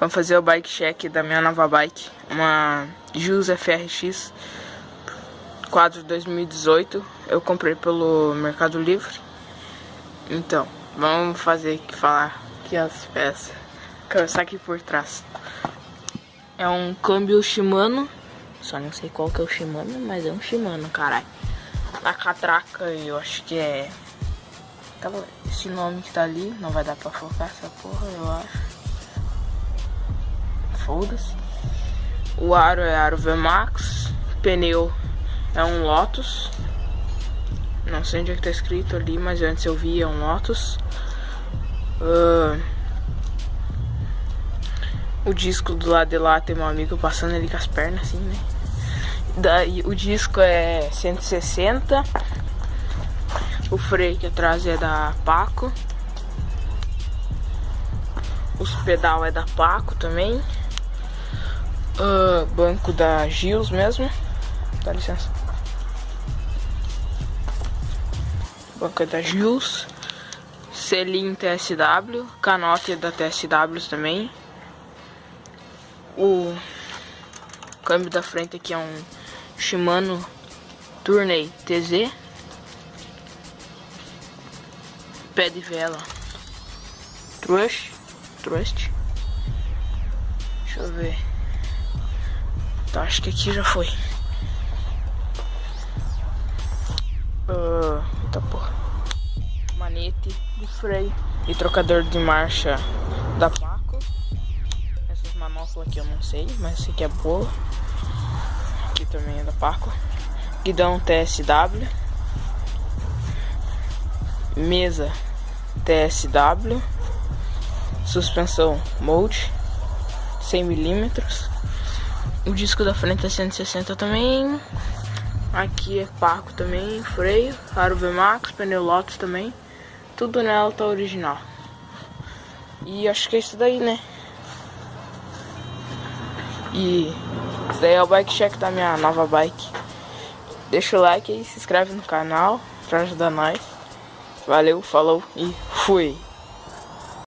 Vamos fazer o bike check da minha nova bike, uma Jus FRX 4 2018. Eu comprei pelo Mercado Livre. Então, vamos falar aqui as peças. Começar aqui por trás. É um câmbio Shimano. Só não sei qual que é o Shimano, mas é um Shimano, caralho. A catraca, eu acho que é... esse nome que tá ali, não vai dar pra focar essa porra, eu acho. Foda-se. O aro é aro VMAX. Pneu é um Lotus. Não sei onde é que tá escrito ali, mas antes eu vi, é um Lotus. O disco do lado de lá tem meu amigo passando ali com as pernas assim, né? Daí o disco é 160. O freio aqui atrás é da Paco. Os pedal é da Paco também. Banco da Gils mesmo. Dá licença. Banco é da Gils. Selim TSW. Canote é da TSW também. O câmbio da frente aqui é um Shimano Tourney TZ. Pé de vela Trust. Deixa eu ver. Tá, acho que aqui já foi. Tá porra. Manete de freio e trocador de marcha da Paco. Essas manoplas aqui eu não sei, mas essa aqui é boa. Aqui também é da Paco. Guidão TSW. Mesa TSW. Suspensão Mode 100 mm. O disco da frente é 160 também. Aqui é Paco também. Freio, aro VMAX, pneu Lotus também. Tudo nela tá original. E acho que é isso daí, né? E isso daí é o bike check da minha nova bike. Deixa o like e se inscreve no canal pra ajudar nós. Valeu, falou e fui!